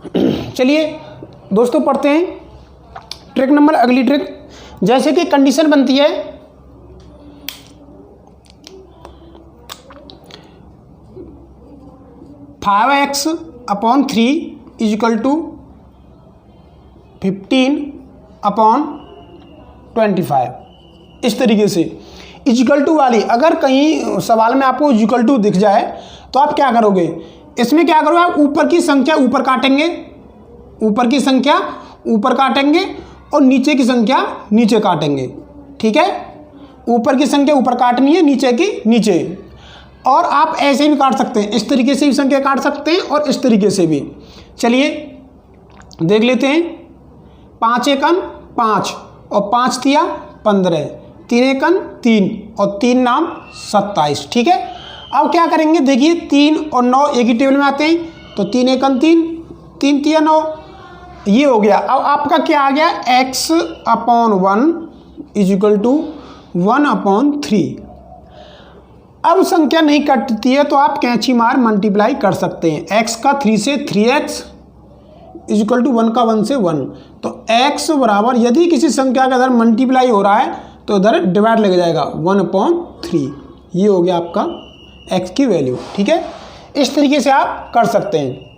चलिए दोस्तों पढ़ते हैं ट्रिक नंबर, अगली ट्रिक। जैसे कि कंडीशन बनती है 5x/3 = 15/25। इस तरीके से इक्वल टू वाली, अगर कहीं सवाल में आपको इक्वल टू दिख जाए तो आप क्या करोगे, इसमें क्या करोगे, आप ऊपर की संख्या ऊपर काटेंगे, ऊपर की संख्या ऊपर काटेंगे और नीचे की संख्या नीचे काटेंगे। ठीक है, ऊपर की संख्या ऊपर काटनी है, नीचे की नीचे। और आप ऐसे भी काट सकते हैं, इस तरीके से भी संख्या काट सकते हैं और इस तरीके से भी। चलिए देख लेते हैं। 5 एकन 5 और 5 तिया 15, 3 एकन 3 और 3 नाम 27। ठीक है, अब क्या करेंगे, देखिए 3 और 9 एक ही टेबल में आते हैं, तो 3 एकन 3, 3 तिया 9, ये हो गया। अब आपका क्या आ गया, x/1 = 1/3। अब संख्या नहीं कटती है तो आप कैंची मार मल्टीप्लाई कर सकते हैं। x का 3 से 3x = 1 का 1 से 1। तो x बराबर, यदि किसी संख्या का इधर मल्टीप्लाई हो रहा है तो इधर डिवाइड लग जाएगा 1/3। ये हो गया आपका x की वैल्यू। ठीक है, इस तरीके से आप कर सकते हैं।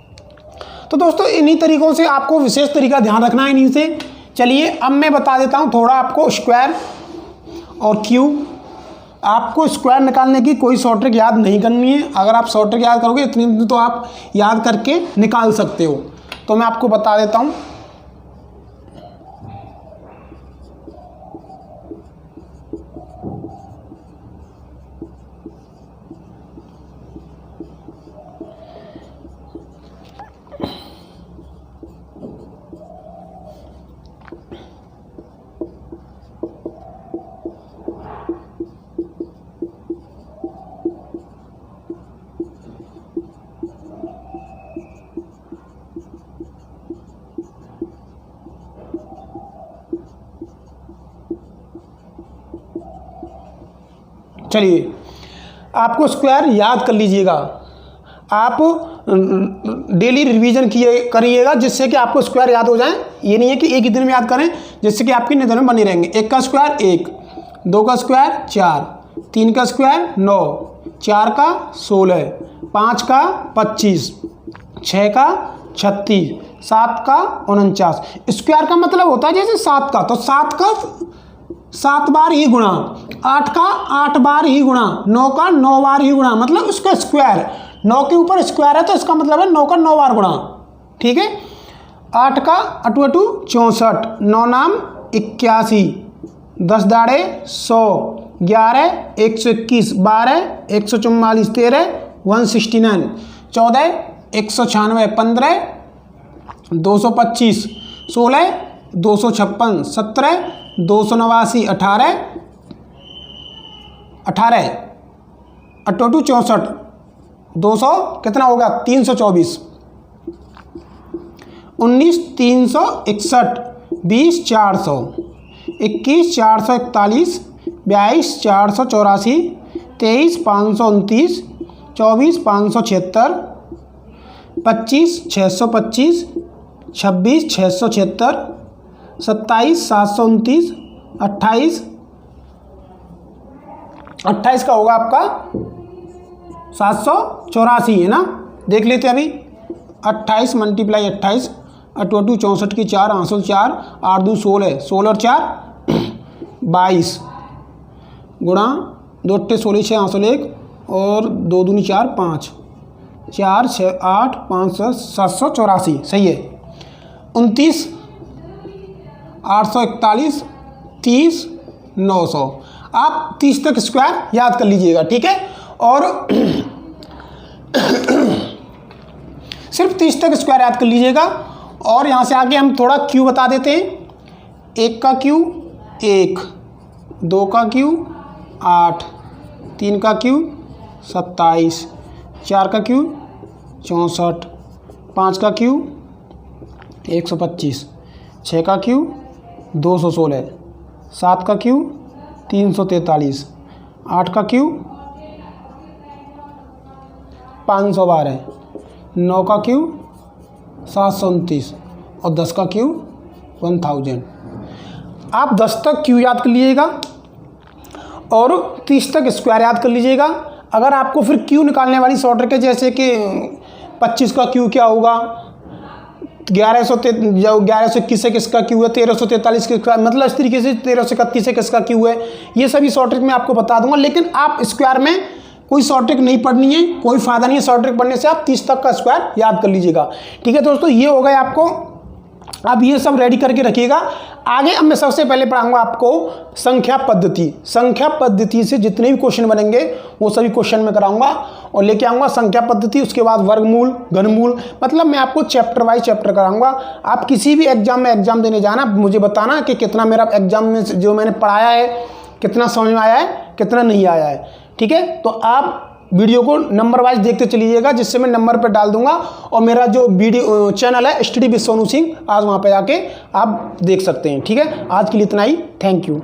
तो दोस्तों इन्हीं तरीकों से आपको विशेष तरीका ध्यान रखना है इन्हीं से। चलिए अब मैं बता देता हूँ थोड़ा आपको स्क्वायर और क्यूब। आपको स्क्वायर निकालने की कोई शॉर्ट ट्रिक याद नहीं करनी है। अगर आप शॉर्ट ट्रिक याद करोगे इतनी तो आप याद करके निकाल सकते हो। तो मैं आपको बता देता हूँ। चलिए आपको स्क्वायर याद कर लीजिएगा, आप डेली रिवीजन करिएगा जिससे कि आपको स्क्वायर याद हो जाए। ये नहीं है कि एक ही दिन में याद करें, जिससे कि आपकी निधन में बने रहेंगे। 1 का स्क्वायर 1, 2 का स्क्वायर 4, 3 का स्क्वायर 9, 4 का 16, 5 का 25, 6 का 36, 7 का 49। स्क्वायर का मतलब होता है जैसे 7 का, तो 7 का 7 बार ही गुणा, 8 का 8 बार ही गुणा, 9 का 9 बार ही गुणा, मतलब उसका स्क्वायर। 9 के ऊपर स्क्वायर है तो इसका मतलब है 9 का 9 बार गुणा। ठीक है, 8 का 8 × 2 64, 9 नाम 81, 10 दाड़े 100, 11 121, 12 144, 13 169, 14 196, 15 225, 16 256, 17 289, 18 18 8 × 2 64, 200 कितना होगा 324, 19 361, 20 400, 21 441, 22 484, 23 529, 24 576, 25 625, 26 676, 27 729, 28 का होगा आपका 784, है ना। देख लेते हैं अभी। 28 × 28, 8 × 2 64 की 4, 4, 8 2 16, 16 और 4 22 गुणा 2 8 16 6 801 और 2 दूनी 4 5, 4 6 8 5 784, सही है। 29 841, 30 900। आप 30 तक स्क्वायर याद कर लीजिएगा। ठीक है, और सिर्फ 30 तक स्क्वायर याद कर लीजिएगा। और यहाँ से आगे हम थोड़ा क्यू बता देते हैं। 1 का क्यू 1, 2 का क्यू 8, 3 का क्यू 27, 4 का क्यू 64, 5 का क्यू 125, 6 का क्यू 216, 7 का क्यू 343, 8 का क्यू 512, 9 का क्यू 729 और 10 का क्यूब 1000। आप 10 तक क्यू याद कर लीजिएगा और 30 तक स्क्वायर याद कर लीजिएगा। अगर आपको फिर क्यू निकालने वाली शॉर्ट ट्रिक है, जैसे कि 25 का क्यू क्या होगा, 1121 से किसका क्यू है, 1343 किसका, मतलब इस तरीके से 1331 से किसका क्यू है, ये सभी शॉर्ट ट्रिक मैं आपको बता दूंगा। लेकिन आप स्क्वायर में कोई शॉर्ट ट्रिक नहीं पढ़नी है, कोई फायदा नहीं है शॉर्ट ट्रिक पढ़ने से, आप 30 तक का स्क्वायर याद कर लीजिएगा। ठीक है दोस्तों, ये हो गया आपको। अब ये सब रेडी करके रखिएगा। आगे अब मैं सबसे पहले पढ़ाऊंगा आपको संख्या पद्धति। संख्या पद्धति से जितने भी क्वेश्चन बनेंगे वो सभी क्वेश्चन में कराऊंगा और लेके आऊंगा संख्या पद्धति। उसके बाद वर्गमूल, घनमूल, मतलब मैं आपको चैप्टर वाइज चैप्टर कराऊंगा। आप किसी भी एग्जाम में एग्जाम देने जाना, मुझे बताना कि कितना मेरा एग्जाम में जो मैंने पढ़ाया है कितना समझ में आया है, कितना नहीं आया है। ठीक है, तो आप वीडियो को नंबर वाइज देखते चलिएगा, जिससे मैं नंबर पर डाल दूंगा। और मेरा जो वीडियो चैनल है स्टडी विद सोनू सिंह, आज वहाँ पे जाके आप देख सकते हैं। ठीक है, आज के लिए इतना ही। Thank you.